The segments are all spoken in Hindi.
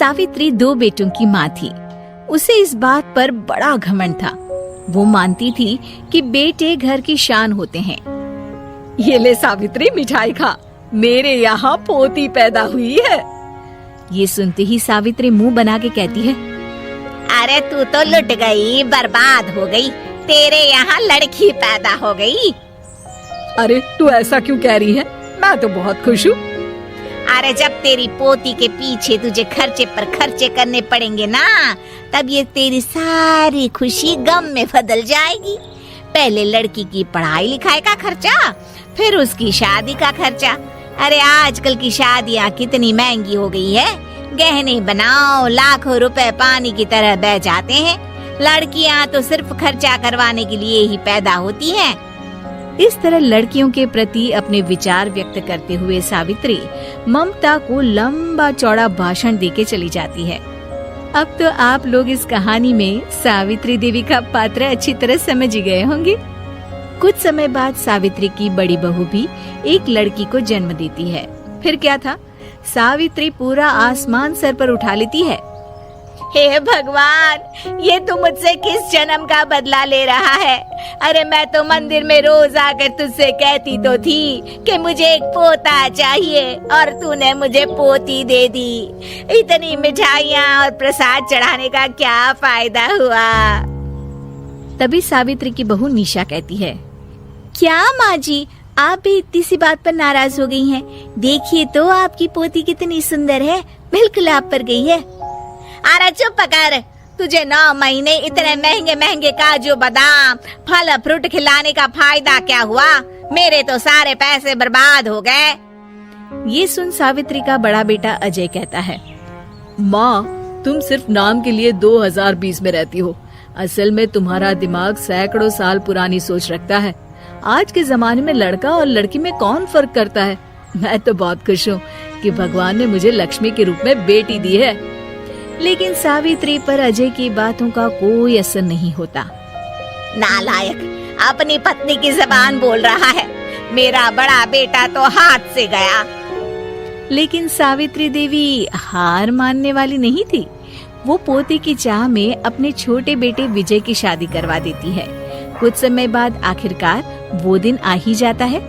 सावित्री 2 बेटों की माँ थी। उसे इस बात पर बड़ा घमंड था। वो मानती थी कि बेटे घर की शान होते हैं। ये ले सावित्री, मिठाई खा, मेरे यहाँ पोती पैदा हुई है। ये सुनते ही सावित्री मुंह बना के कहती है, अरे तू तो लुट गई, बर्बाद हो गई, तेरे यहाँ लड़की पैदा हो गई। अरे तू ऐसा क्यों कह रही है? मैं तो बहुत खुश हूँ। अरे जब तेरी पोती के पीछे तुझे खर्चे पर खर्चे करने पड़ेंगे ना, तब ये तेरी सारी खुशी गम में बदल जाएगी। पहले लड़की की पढ़ाई लिखाई का खर्चा, फिर उसकी शादी का खर्चा। अरे आजकल की शादियाँ कितनी महंगी हो गई है। गहने बनाओ, लाखों रुपए पानी की तरह बह जाते हैं। लड़कियाँ तो सिर्फ खर्चा करवाने के लिए ही पैदा होती हैं। इस तरह लड़कियों के प्रति अपने विचार व्यक्त करते हुए सावित्री ममता को लंबा चौड़ा भाषण देके चली जाती है। अब तो आप लोग इस कहानी में सावित्री देवी का पात्र अच्छी तरह समझ ही गए होंगे। कुछ समय बाद सावित्री की बड़ी बहू भी एक लड़की को जन्म देती है। फिर क्या था, सावित्री पूरा आसमान सर पर उठा लेती है। हे भगवान, ये तू मुझसे किस जन्म का बदला ले रहा है? अरे मैं तो मंदिर में रोज आकर तुझसे कहती तो थी कि मुझे एक पोता चाहिए, और तूने मुझे पोती दे दी। इतनी मिठाइयाँ और प्रसाद चढ़ाने का क्या फायदा हुआ? तभी सावित्री की बहू निशा कहती है, क्या माँ जी, आप भी इतनी सी बात पर नाराज हो गई हैं? देखिए तो आपकी पोती कितनी सुंदर है, बिल्कुल आप पर गई है। अरे चुप कर, तुझे 9 महीने इतने महंगे महंगे काजू बादाम फल फ्रूट खिलाने का फायदा क्या हुआ? मेरे तो सारे पैसे बर्बाद हो गए। ये सुन सावित्री का बड़ा बेटा अजय कहता है, माँ तुम सिर्फ नाम के लिए 2020 में रहती हो। असल में तुम्हारा दिमाग सैकड़ों साल पुरानी सोच रखता है। आज के जमाने में लड़का और लड़की में कौन फर्क करता है। मैं तो बहुत खुश हूँ कि भगवान ने मुझे लक्ष्मी के रूप में बेटी दी है। लेकिन सावित्री पर अजय की बातों का कोई असर नहीं होता। नालायक, अपनी पत्नी की ज़बान बोल रहा है। मेरा बड़ा बेटा तो हाथ से गया। लेकिन सावित्री देवी हार मानने वाली नहीं थी। वो पोते की चाह में अपने छोटे बेटे विजय की शादी करवा देती है। कुछ समय बाद आखिरकार वो दिन आ ही जाता है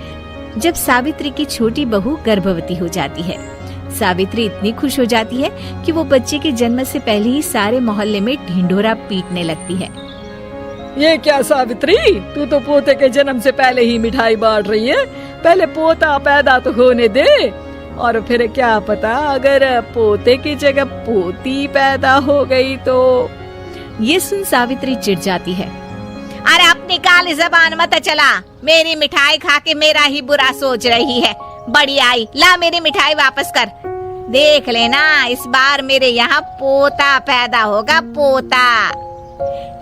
जब सावित्री की छोटी बहू गर्भवती हो जाती है। सावित्री इतनी खुश हो जाती है कि वो बच्चे के जन्म से पहले ही सारे मोहल्ले में ढिंढोरा पीटने लगती है। ये क्या सावित्री, तू तो पोते के जन्म से पहले ही मिठाई बांट रही है। पहले पोता पैदा तो होने दे, और फिर क्या पता अगर पोते की जगह पोती पैदा हो गई तो। ये सुन सावित्री चिढ़ जाती है। अरे अपनी काली ज़बान मत चला। मेरी मिठाई खा के मेरा ही बुरा सोच रही है। बड़ी आई, ला मेरी मिठाई वापस कर। देख लेना, इस बार मेरे यहाँ पोता पैदा होगा, पोता।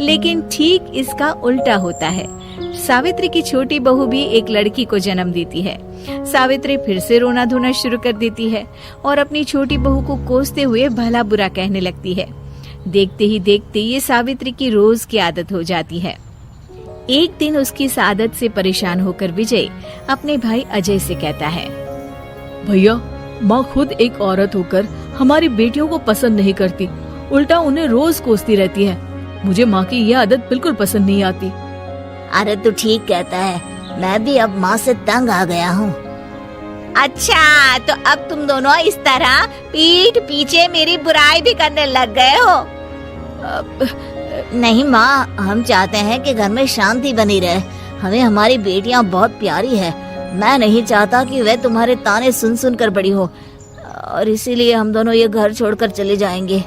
लेकिन ठीक इसका उल्टा होता है। सावित्री की छोटी बहू भी एक लड़की को जन्म देती है। सावित्री फिर से रोना धोना शुरू कर देती है और अपनी छोटी बहू को कोसते हुए भला बुरा कहने लगती है। देखते ही देखते ये सावित्री की रोज की आदत हो जाती है। एक दिन उसकी इस आदत से परेशान होकर विजय अपने भाई अजय से कहता है, भैया, माँ खुद एक औरत होकर हमारी बेटियों को पसंद नहीं करती, उल्टा उन्हें रोज कोसती रहती है। मुझे माँ की यह आदत बिल्कुल पसंद नहीं आती। अरे तू ठीक कहता है, मैं भी अब माँ से तंग आ गया हूँ। अच्छा, तो अब तुम दोनों इस तरह पीठ पीछे मेरी बुराई भी करने लग गए हो? नहीं माँ, हम चाहते हैं कि घर में शांति बनी रहे। हमें हमारी बेटियाँ बहुत प्यारी है। मैं नहीं चाहता कि वह तुम्हारे ताने सुन सुन कर बड़ी हो, और इसीलिए हम दोनों ये घर छोड़कर चले जाएंगे।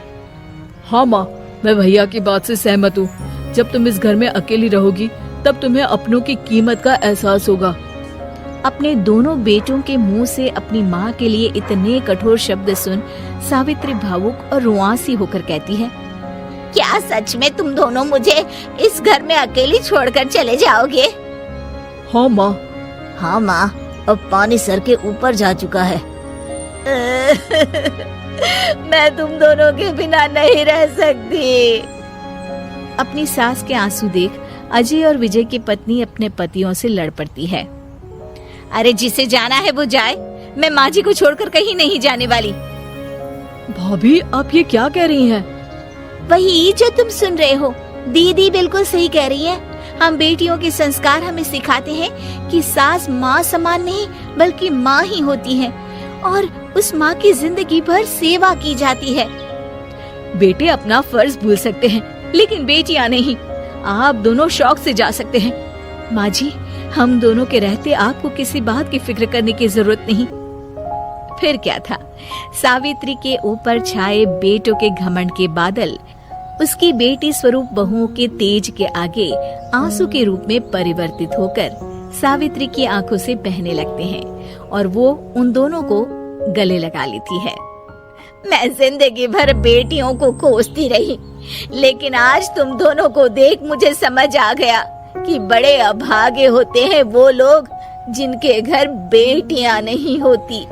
हाँ माँ, मैं भैया की बात से सहमत हूँ। जब तुम इस घर में अकेली रहोगी तब तुम्हें अपनों की कीमत का एहसास होगा। अपने दोनों बेटों के मुंह से अपनी माँ के लिए इतने कठोर शब्द सुन सावित्री भावुक और रुआंसी होकर कहती है, क्या सच में तुम दोनों मुझे इस घर में अकेली छोड़कर चले जाओगे? हाँ माँ। हाँ माँ, अब पानी सर के ऊपर जा चुका है। मैं तुम दोनों के बिना नहीं रह सकती। अपनी सास के आंसू देख अजय और विजय की पत्नी अपने पतियों से लड़ पड़ती है। अरे जिसे जाना है वो जाए, मैं माँ जी को छोड़कर कहीं नहीं जाने वाली। भाभी आप ये क्या कह रही हैं? वही जो तुम सुन रहे हो, दीदी बिल्कुल सही कह रही है। हम बेटियों के संस्कार हमें सिखाते हैं कि सास माँ समान नहीं बल्कि माँ ही होती है और उस माँ की जिंदगी भर सेवा की जाती है। बेटे अपना फर्ज भूल सकते हैं लेकिन बेटियां नहीं। आप दोनों शौक से जा सकते हैं। माँ जी, हम दोनों के रहते आपको किसी बात की फिक्र करने की जरूरत नहीं। फिर क्या था, सावित्री के ऊपर छाए बेटों के घमंड के बादल उसकी बेटी स्वरूप बहुओं के तेज के आगे आंसू के रूप में परिवर्तित होकर सावित्री की आंखों से बहने लगते हैं और वो उन दोनों को गले लगा लेती है। मैं जिंदगी भर बेटियों को कोसती रही, लेकिन आज तुम दोनों को देख मुझे समझ आ गया कि बड़े अभागे होते हैं वो लोग जिनके घर बेटियां नहीं होती।